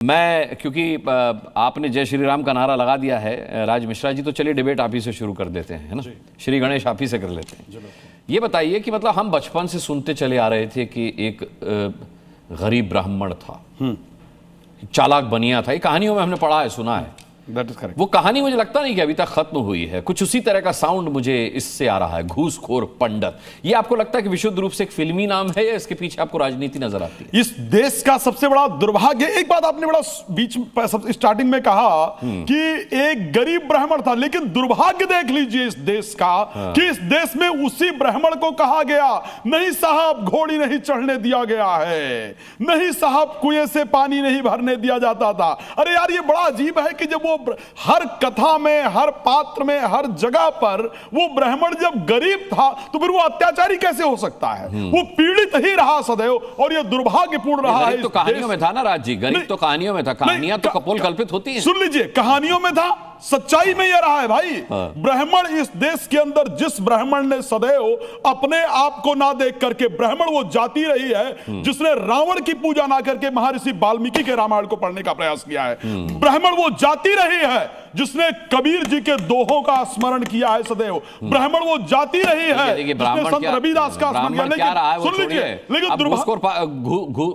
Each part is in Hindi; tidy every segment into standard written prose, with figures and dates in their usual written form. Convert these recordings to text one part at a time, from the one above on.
मैं क्योंकि आपने जय श्री राम का नारा लगा दिया है राज मिश्रा जी, तो चलिए डिबेट आप ही से शुरू कर देते हैं, है ना। श्री गणेश आप ही से कर लेते हैं। ये बताइए कि मतलब हम बचपन से सुनते चले आ रहे थे कि एक गरीब ब्राह्मण था, चालाक बनिया था, ये कहानियों में हमने पढ़ा है, सुना है। वो कहानी मुझे लगता नहीं कि अभी तक खत्म हुई है। कुछ उसी तरह का साउंड मुझे इससे आ रहा है, घूसखोर पंडित। ये आपको लगता है कि विशुद्ध रूप से एक फिल्मी नाम है या इसके पीछे आपको राजनीति नजर आती है? इस देश का सबसे बड़ा दुर्भाग्य, एक बात आपने बड़ा बीच स्टार्टिंग में कहा कि एक गरीब ब्राह्मण था, लेकिन दुर्भाग्य देख लीजिए इस देश का कि इस देश में उसी ब्राह्मण को कहा गया, नहीं साहब घोड़ी नहीं चढ़ने दिया गया है, नहीं साहब कुएं से पानी नहीं भरने दिया जाता था। अरे यार, ये बड़ा अजीब है कि जब वो हर कथा में, हर पात्र में, हर जगह पर वो ब्राह्मण जब गरीब था तो फिर वो अत्याचारी कैसे हो सकता है? वो पीड़ित ही रहा सदैव, और ये दुर्भाग्यपूर्ण रहा है। तो कहानियों में था ना राज जी, गरीब तो कहानियों में था, कहानियां तो कपोल कल्पित होती हैं। सुन लीजिए, कहानियों में था, सच्चाई में यह रहा है भाई। ब्राह्मण इस देश के अंदर, जिस ब्राह्मण ने सदैव अपने आप को ना देख करके, ब्राह्मण वो जाति रही है जिसने रावण की पूजा ना करके महर्षि वाल्मीकि के रामायण को पढ़ने का प्रयास किया है। ब्राह्मण वो जाति रही है जिसने कबीर जी के दोहों का स्मरण किया है सदैव। ब्राह्मण वो जाति रही है जिसने संत रविदास का स्मरण किया। सुन लीजिए, लेकिन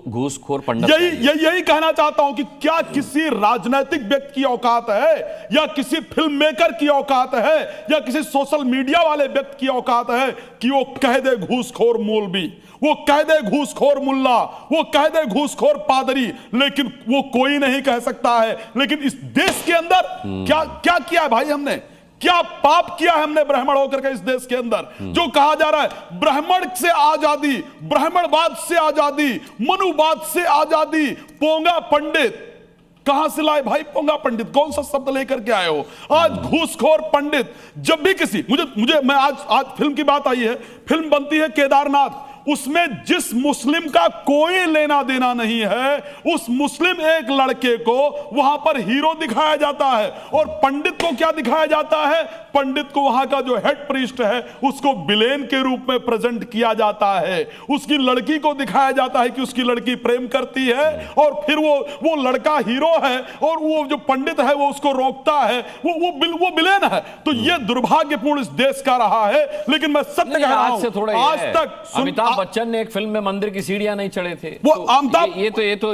घूसखोर पंडित, यही कहना चाहता हूं कि क्या किसी राजनीतिक व्यक्ति की औकात है, या किसी फिल्म मेकर की औकात है, या किसी सोशल मीडिया वाले व्यक्ति की औकात है कि वो कह दे घूसखोर मौलवी, वो कह दे घूसखोर मुल्ला, वो कह दे घूसखोर पादरी, लेकिन वो कोई नहीं कह सकता है। लेकिन इस देश के अंदर क्या क्या किया है भाई हमने? क्या पाप किया है हमने ब्राह्मण होकर के इस देश के अंदर? जो कहा जा रहा है ब्राह्मण से आजादी, ब्राह्मणवाद से आजादी, मनुवाद से आजादी, पोंगा पंडित कहां से लाए भाई? पोंगा पंडित कौन सा शब्द लेकर के आए हो? आज घूसखोर पंडित, जब भी किसी मुझे मैं आज फिल्म की बात आई है, फिल्म बनती है केदारनाथ, उसमें जिस मुस्लिम का कोई लेना देना नहीं है, उस मुस्लिम एक लड़के को वहां पर हीरो दिखाया जाता है, और पंडित को क्या दिखाया जाता है? पंडित को वहां का जो हेड प्रीस्ट है उसको विलेन के रूप में प्रेजेंट किया जाता है। उसकी लड़की को दिखाया जाता है कि उसकी लड़की प्रेम करती है, और फिर वो लड़का हीरो है, और वो जो पंडित है वो उसको रोकता है, वो विलेन है। तो ये दुर्भाग्यपूर्ण इस देश का रहा है। लेकिन मैं सत्य कह रहा हूं, आज तक अमिताभ बच्चन ने एक फिल्म में मंदिर की सीढ़ियां नहीं चढ़े थे। वो अमिताभ, ये तो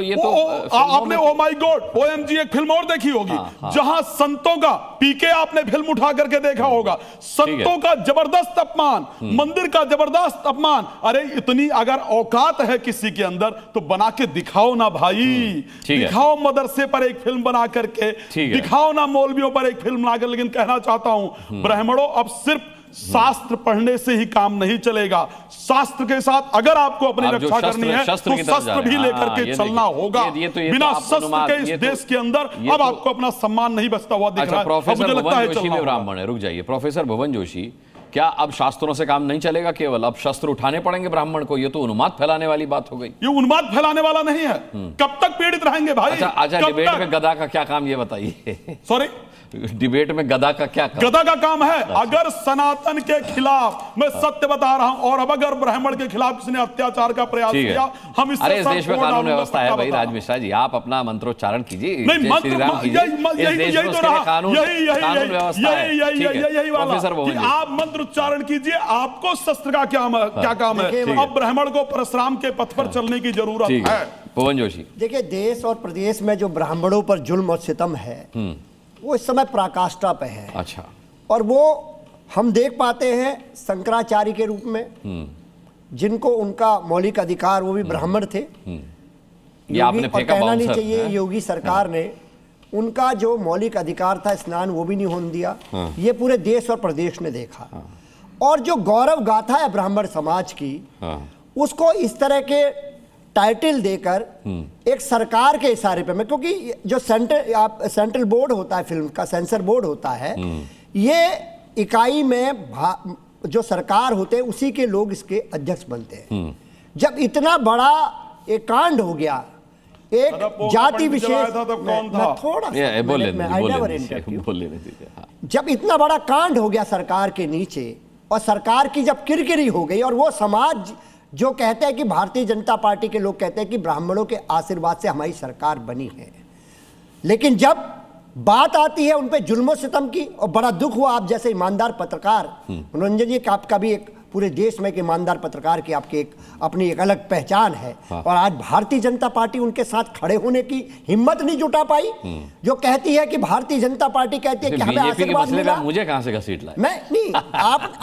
आपने ओ माय गॉड OMG एक फिल्म और देखी होगी, जहां संतों का, पीके आपने फिल्म उठा करके देखा होगा, संतों का जबरदस्त अपमान, मंदिर का जबरदस्त अपमान। अरे इतनी अगर औकात है किसी के अंदर तो बना के दिखाओ ना भाई, दिखाओ मदरसे पर एक फिल्म बना करके, दिखाओ ना मौलवियों पर एक फिल्म बनाकर। लेकिन कहना चाहता हूं ब्राह्मणों, अब सिर्फ शास्त्र पढ़ने से ही काम नहीं चलेगा। शास्त्र के साथ अगर आपको अपनी रक्षा करनी है तो शस्त्र भी लेकर के चलना होगा। बिना शस्त्र के इस देश के अंदर अब आपको अपना सम्मान नहीं बचता हुआ दिख रहा है। प्रोफेसर भुवन जोशी भी ब्राह्मण है, रुक जाइए प्रोफेसर भुवन जोशी, क्या अब शास्त्रों से काम नहीं चलेगा, केवल अब शस्त्र उठाने पड़ेंगे ब्राह्मण को? ये तो उन्माद फैलाने वाली बात हो गई। ये उन्माद फैलाने वाला नहीं है। कब तक पीड़ित रहेंगे भाई? अच्छा, डिबेट में गधा का क्या काम, ये बताइए। सॉरी, डिबेट में गधा का क्या काम? गधा का काम है अगर सनातन के खिलाफ, मैं सत्य बता रहा हूं, और अब अगर ब्राह्मण के खिलाफ किसी ने अत्याचार का प्रयास किया, हम इससे, अरे इस देश में कानून व्यवस्था है भाई राज मिश्रा जी, आप अपना मंत्रोच्चारण कीजिए, नहीं मंत्र, यही तो रहा, आप मंत्र उच्चारण कीजिए, आपको शस्त्र का क्या काम है? अब ब्राह्मण को परशुराम के पथ पर चलने की जरूरत है। पवन जोशी, देखिए, देश और प्रदेश में जो ब्राह्मणों पर जुल्म और सितम है वो इस समय पराकाष्ठा पे है। अच्छा, और वो हम देख पाते हैं शंकराचार्य के रूप में, जिनको उनका मौलिक अधिकार, वो भी ब्राह्मण थे। ये आपने फेंका, कहना नहीं चाहिए, योगी सरकार ने उनका जो मौलिक अधिकार था, स्नान, वो भी नहीं होने दिया। ये पूरे देश और प्रदेश ने देखा। और जो गौरव गाथा है ब्राह्मण समाज की, उसको इस तरह के टाइटल देकर एक सरकार के इशारे पे, मैं, क्योंकि जो सेंट्रल बोर्ड होता है, फिल्म का सेंसर बोर्ड होता है, ये इकाई में जो सरकार होते हैं उसी के लोग इसके अध्यक्ष बनते हैं। जब इतना बड़ा एक कांड हो गया, एक जाति विशेष, जब इतना बड़ा कांड हो गया सरकार के नीचे, और सरकार की जब किरकिरी हो गई, और वो समाज जो कहते हैं कि भारतीय जनता पार्टी के लोग कहते हैं कि ब्राह्मणों के आशीर्वाद से हमारी सरकार बनी है, लेकिन जब बात आती है उन पे जुल्म सितम की, और बड़ा दुख हुआ आप जैसे ईमानदार पत्रकार मनोरंजन जी, आपका भी एक पूरे देश में एक ईमानदार पत्रकार की आपकी एक अपनी एक अलग पहचान है। और आज भारतीय जनता पार्टी उनके साथ खड़े होने की हिम्मत नहीं जुटा पाई, जो कहती है कि भारतीय जनता पार्टी कहती है कि हमें आशीर्वाद मिला। मुझे कहां से घसीट लाए? मैं नहीं,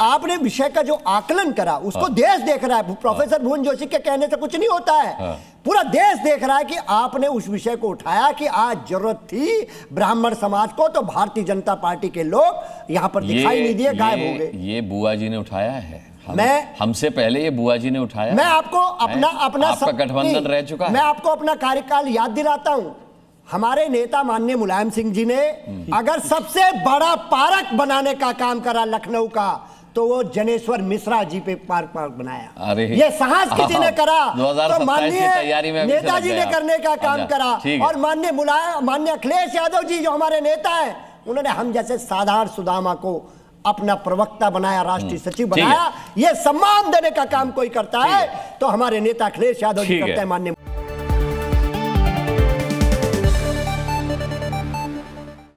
आपने विषय का जो आकलन करा उसको देश देख रहा है। प्रोफेसर भुवन जोशी के कहने से कुछ नहीं होता है, पूरा देश देख रहा है कि आपने उस विषय को उठाया कि आज जरूरत थी ब्राह्मण समाज को, तो भारतीय जनता पार्टी के लोग यहां पर दिखाई नहीं दिए, गायब हो गए। ये बुआ जी ने उठाया है, मैं हमसे पहले ये बुआ जी ने उठाया। मैं आपको अपना आपका गठबंधन रह चुका है। मैं आपको अपना कार्यकाल याद दिलाता हूं। हमारे नेता माननीय मुलायम सिंह जी ने अगर सबसे बड़ा पार्क बनाने का काम करा लखनऊ का, तो वो जनेश्वर मिश्रा जी पे पार्क बनाया। अरे ये साहस किसी ने करा, तो माननीय नेताजी ने करने का काम करा। और माननीय अखिलेश यादव जी जो हमारे नेता है, उन्होंने हम जैसे साधारण सुदामा को अपना प्रवक्ता बनाया, राष्ट्रीय सचिव बनाया। ये सम्मान देने का काम कोई करता है तो हमारे नेता अखिलेश यादव जी करते हैं। माननीय